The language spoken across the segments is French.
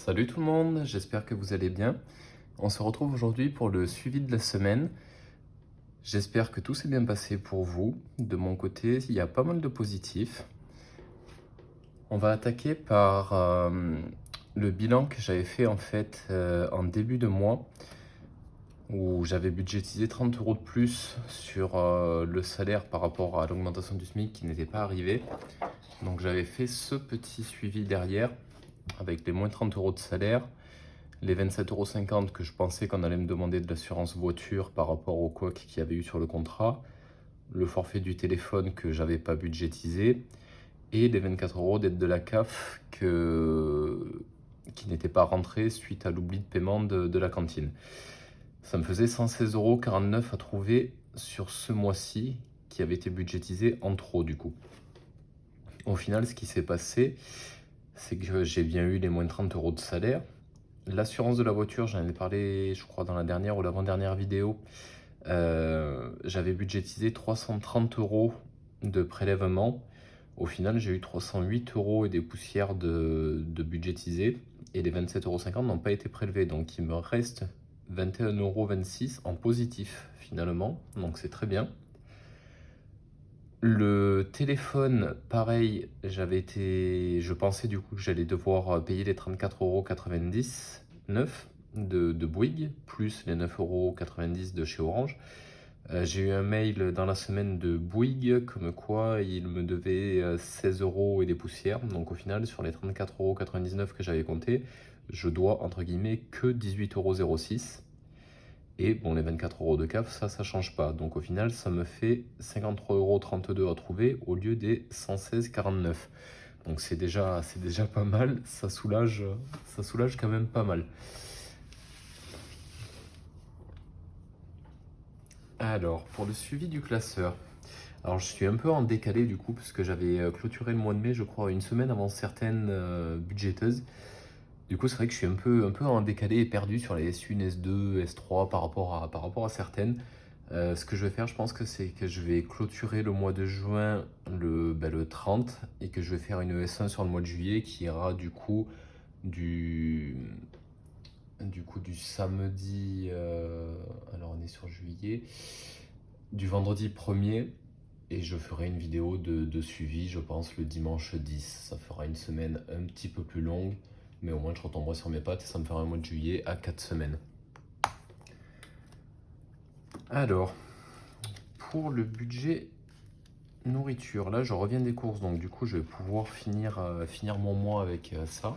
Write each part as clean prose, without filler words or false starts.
Salut tout le monde, j'espère que vous allez bien. On se retrouve aujourd'hui pour le suivi de la semaine. J'espère que tout s'est bien passé pour vous. De mon côté, il y a pas mal de positifs. On va attaquer par le bilan que j'avais fait en début de mois, où j'avais budgétisé 30 € de plus sur le salaire par rapport à l'augmentation du SMIC qui n'était pas arrivée. Donc j'avais fait ce petit suivi derrière avec les moins 30 € de salaire, les 27,50 € que je pensais qu'on allait me demander de l'assurance voiture par rapport au couac qu'il y avait eu sur le contrat, le forfait du téléphone que j'avais pas budgétisé et les 24 € d'aide de la CAF qui n'étaient pas rentrés suite à l'oubli de paiement de la cantine. Ça me faisait 116,49 € à trouver sur ce mois-ci qui avait été budgétisé en trop du coup. Au final, ce qui s'est passé, c'est que j'ai bien eu les moins 30 € de salaire. L'assurance de la voiture, j'en ai parlé, je crois, dans la dernière ou l'avant-dernière vidéo. J'avais budgétisé 330 € de prélèvement. Au final, j'ai eu 308 € et des poussières de budgétiser. Et les 27,50 € n'ont pas été prélevés. Donc, il me reste 21,26 € en positif, finalement. Donc, c'est très bien. Le téléphone, pareil, je pensais du coup que j'allais devoir payer les 34,99 € de Bouygues, plus les 9,90 € de chez Orange. J'ai eu un mail dans la semaine de Bouygues, comme quoi il me devait 16 € et des poussières. Donc au final, sur les 34,99 € que j'avais compté, je dois, entre guillemets, que 18,06 €. Et bon, les 24 € de CAF, ça change pas. Donc au final, ça me fait 53,32 € à trouver au lieu des 116,49 €. Donc c'est déjà pas mal, ça soulage quand même pas mal. Alors, pour le suivi du classeur, alors je suis un peu en décalé du coup, parce que j'avais clôturé le mois de mai, je crois, une semaine avant certaines budgéteuses. Du coup, c'est vrai que je suis un peu en décalé et perdu sur les S1, S2, S3 par rapport à certaines. Ce que je vais faire, je pense que c'est que je vais clôturer le mois de juin le 30 et que je vais faire une S1 sur le mois de juillet qui ira du coup du samedi, alors on est sur juillet, du vendredi 1er, et je ferai une vidéo de suivi, je pense, le dimanche 10. Ça fera une semaine un petit peu plus longue, mais au moins je retomberai sur mes pattes et ça me fera un mois de juillet à 4 semaines. Alors, pour le budget nourriture, là je reviens des courses, donc du coup je vais pouvoir finir mon mois avec ça.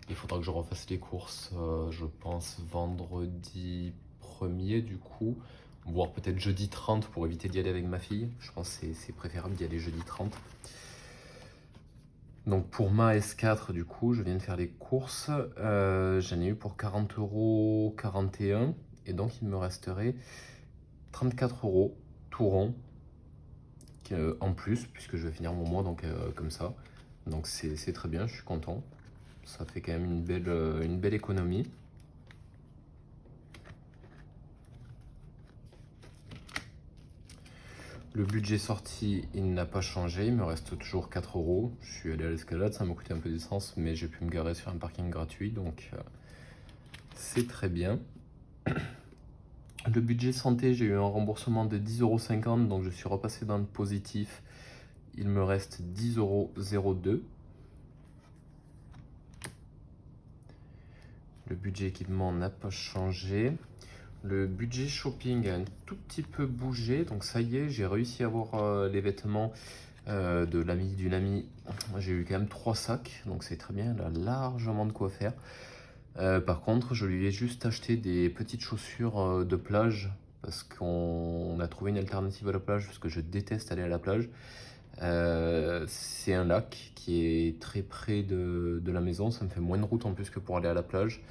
Il faudra que je refasse les courses, je pense, vendredi 1er du coup, voire peut-être jeudi 30 pour éviter d'y aller avec ma fille. Je pense que c'est préférable d'y aller jeudi 30. Donc pour ma S4, du coup, je viens de faire les courses. J'en ai eu pour 40,41 € et donc il me resterait 34 € tout rond en plus, puisque je vais finir mon mois donc, comme ça. Donc c'est très bien, je suis content. Ça fait quand même une belle économie. Le budget sorti, il n'a pas changé, il me reste toujours 4 €. Je suis allé à l'escalade, ça m'a coûté un peu d'essence, mais j'ai pu me garer sur un parking gratuit, donc c'est très bien. Le budget santé, j'ai eu un remboursement de 10,50 €, donc je suis repassé dans le positif. Il me reste 10,02 €. Le budget équipement n'a pas changé. Le budget shopping a un tout petit peu bougé, donc ça y est, j'ai réussi à avoir les vêtements de l'ami d'une amie. J'ai eu quand même 3 sacs, donc c'est très bien, elle a largement de quoi faire. Par contre, je lui ai juste acheté des petites chaussures de plage, parce qu'on a trouvé une alternative à la plage, parce que je déteste aller à la plage. C'est un lac qui est très près de la maison, ça me fait moins de route en plus que pour aller à la plage.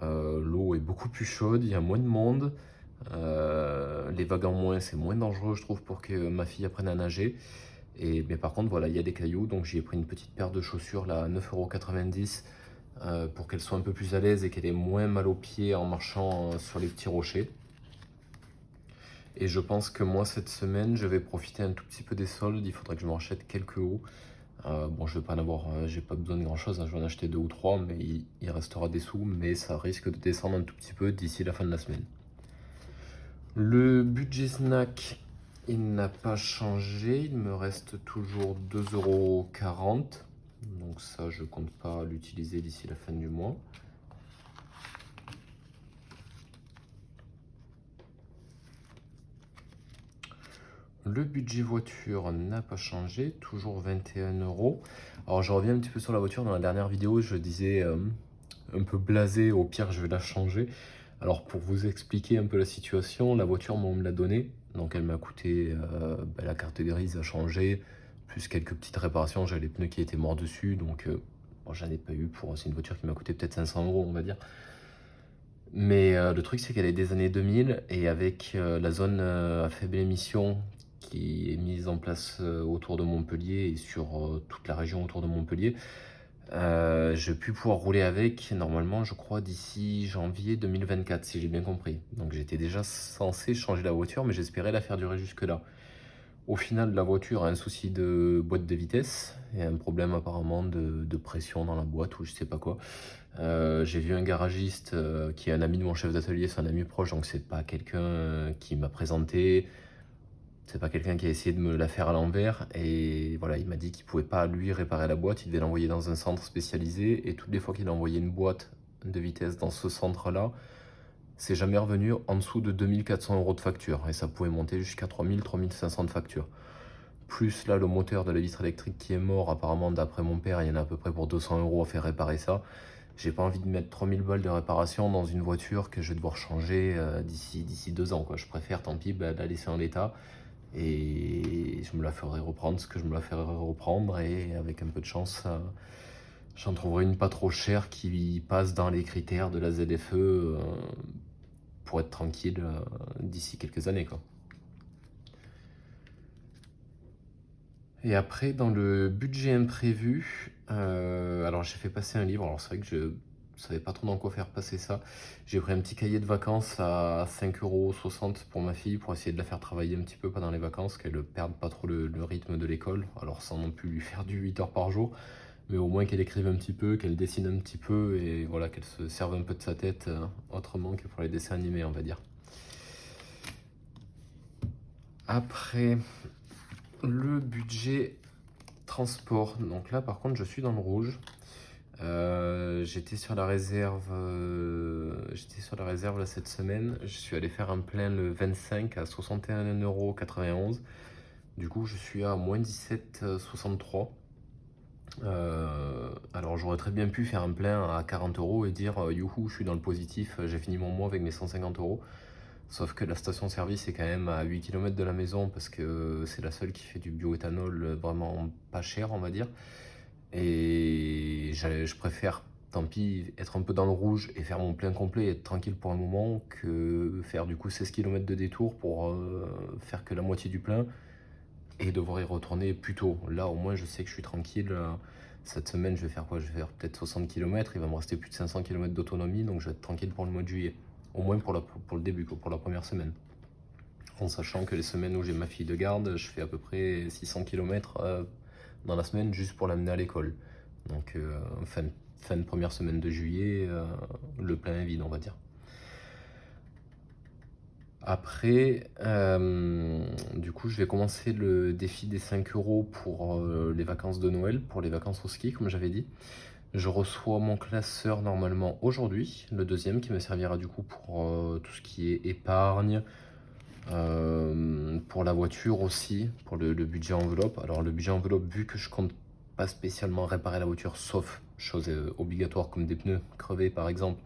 L'eau est beaucoup plus chaude, il y a moins de monde. Les vagues en moins, c'est moins dangereux, je trouve, pour que ma fille apprenne à nager. Mais par contre, voilà, il y a des cailloux, donc j'ai pris une petite paire de chaussures là, à 9,90 € pour qu'elle soit un peu plus à l'aise et qu'elle ait moins mal aux pieds en marchant sur les petits rochers. Et je pense que moi, cette semaine, je vais profiter un tout petit peu des soldes. Il faudrait que je me rachète quelques hauts. Bon, je vais pas en avoir, j'ai pas besoin de grand chose, hein, je vais en acheter 2 ou 3, mais il restera des sous, mais ça risque de descendre un tout petit peu d'ici la fin de la semaine. Le budget snack, il n'a pas changé, il me reste toujours 2,40 €. Donc ça, je compte pas l'utiliser d'ici la fin du mois. Le budget voiture n'a pas changé, toujours 21 €. Alors je reviens un petit peu sur la voiture. Dans la dernière vidéo, je disais un peu blasé, au pire je vais la changer. Alors pour vous expliquer un peu la situation, la voiture on me l'a donnée, donc elle m'a coûté, la carte grise a changé, plus quelques petites réparations, j'avais les pneus qui étaient morts dessus, donc bon, j'en ai pas eu pour, c'est une voiture qui m'a coûté peut-être 500 € on va dire. Mais le truc c'est qu'elle est des années 2000 et avec la zone à faible émission qui est mise en place autour de Montpellier et sur toute la région autour de Montpellier, je vais plus pouvoir rouler avec, normalement, je crois, d'ici janvier 2024, si j'ai bien compris. Donc j'étais déjà censé changer la voiture, mais j'espérais la faire durer jusque-là. Au final, la voiture a un souci de boîte de vitesse et un problème apparemment de pression dans la boîte ou je sais pas quoi. J'ai vu un garagiste qui est un ami de mon chef d'atelier, c'est un ami proche, donc c'est pas quelqu'un qui m'a présenté. C'est pas quelqu'un qui a essayé de me la faire à l'envers et voilà, il m'a dit qu'il pouvait pas lui réparer la boîte, il devait l'envoyer dans un centre spécialisé et toutes les fois qu'il a envoyé une boîte de vitesse dans ce centre-là, c'est jamais revenu en dessous de 2400 € de facture et ça pouvait monter jusqu'à 3000, 3500 de facture. Plus là, le moteur de la vitre électrique qui est mort, apparemment d'après mon père, il y en a à peu près pour 200 € à faire réparer ça. J'ai pas envie de mettre 3000 balles de réparation dans une voiture que je vais devoir changer d'ici 2 ans, quoi. Je préfère, tant pis, la laisser en l'état et je me la ferai reprendre ce que je me la ferai reprendre et avec un peu de chance, j'en trouverai une pas trop chère qui passe dans les critères de la ZFE pour être tranquille d'ici quelques années, quoi. Et après, dans le budget imprévu, alors j'ai fait passer un livre. Alors c'est vrai que je savais pas trop dans quoi faire passer ça. J'ai pris un petit cahier de vacances à 5,60 € pour ma fille pour essayer de la faire travailler un petit peu pendant les vacances, qu'elle ne perde pas trop le rythme de l'école. Alors sans non plus lui faire du 8 heures par jour, mais au moins qu'elle écrive un petit peu, qu'elle dessine un petit peu et voilà, qu'elle se serve un peu de sa tête autrement que pour les dessins animés, on va dire. Après, le budget transport. Donc là, par contre, je suis dans le rouge. J'étais sur la réserve, là cette semaine. Je suis allé faire un plein le 25 à 61,91 €. Du coup, je suis à moins 17,63 €. Alors, j'aurais très bien pu faire un plein à 40 € et dire youhou, je suis dans le positif, j'ai fini mon mois avec mes 150 €. Sauf que la station-service est quand même à 8 km de la maison parce que c'est la seule qui fait du bioéthanol vraiment pas cher, on va dire. Et je préfère, tant pis, être un peu dans le rouge et faire mon plein complet et être tranquille pour un moment que faire du coup 16 km de détour pour faire que la moitié du plein et devoir y retourner plus tôt. Là, au moins, je sais que je suis tranquille. Cette semaine, je vais faire quoi? Je vais faire peut-être 60 km. Il va me rester plus de 500 km d'autonomie, donc je vais être tranquille pour le mois de juillet. Au moins pour le début, quoi, pour la première semaine. En sachant que les semaines où j'ai ma fille de garde, je fais à peu près 600 km dans la semaine juste pour l'amener à l'école. Donc fin de première semaine de juillet, le plein est vide, on va dire. Après, du coup, je vais commencer le défi des 5 € pour les vacances de Noël, pour les vacances au ski, comme j'avais dit. Je reçois mon classeur normalement aujourd'hui, le deuxième, qui me servira du coup pour tout ce qui est épargne, pour la voiture aussi, pour le budget enveloppe. Alors le budget enveloppe, vu que je compte pas spécialement réparer la voiture, sauf chose obligatoire comme des pneus crevés par exemple,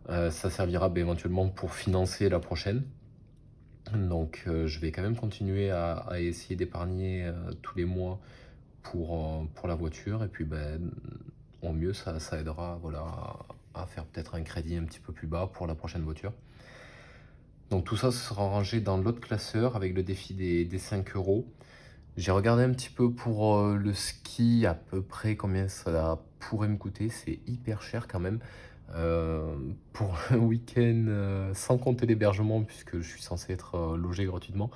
ça servira éventuellement pour financer la prochaine. Donc je vais quand même continuer à essayer d'épargner tous les mois pour la voiture et puis au mieux ça aidera voilà, à faire peut-être un crédit un petit peu plus bas pour la prochaine voiture. Donc tout ça sera rangé dans l'autre classeur avec le défi des 5 €. J'ai regardé un petit peu pour le ski, à peu près combien ça pourrait me coûter. C'est hyper cher quand même. Pour un week-end, sans compter l'hébergement, puisque je suis censé être logé gratuitement,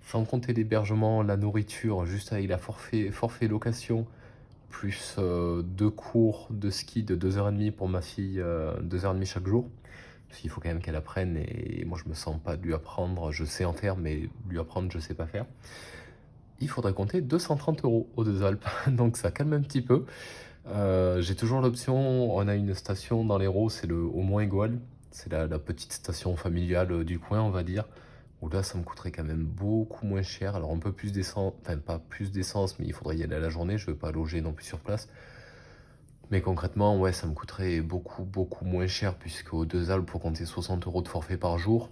sans compter l'hébergement, la nourriture, juste avec la forfait location, plus 2 cours de ski de 2h30 pour ma fille, 2h30 chaque jour. Parce qu'il faut quand même qu'elle apprenne et moi je me sens pas de lui apprendre, je sais en faire mais lui apprendre je sais pas faire. Il faudrait compter 230 € aux Deux Alpes, donc ça calme un petit peu. J'ai toujours l'option, on a une station dans l'Hérault, c'est le Au Mont Aigoual, c'est la petite station familiale du coin on va dire, où là ça me coûterait quand même beaucoup moins cher, alors un peu plus d'essence, enfin pas plus d'essence mais il faudrait y aller à la journée, je ne veux pas loger non plus sur place. Mais concrètement, ouais, ça me coûterait beaucoup moins cher, puisque aux Deux Alpes, pour compter 60 € de forfait par jour.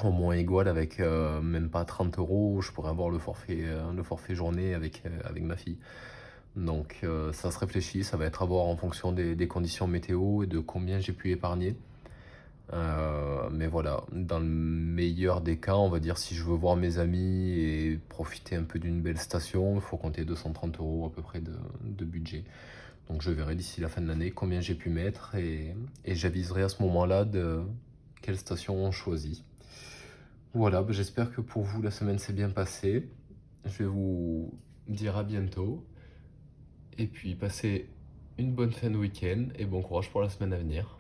Au moins égal avec même pas 30 €, je pourrais avoir le forfait journée avec ma fille. Donc ça se réfléchit, ça va être à voir en fonction des conditions météo et de combien j'ai pu épargner. Mais voilà, dans le meilleur des cas, on va dire si je veux voir mes amis et profiter un peu d'une belle station, il faut compter 230 € à peu près de budget. Donc je verrai d'ici la fin de l'année combien j'ai pu mettre et j'aviserai à ce moment-là de quelle station on choisit. Voilà, bah, j'espère que pour vous la semaine s'est bien passée. Je vais vous dire à bientôt et puis passez une bonne fin de week-end et bon courage pour la semaine à venir.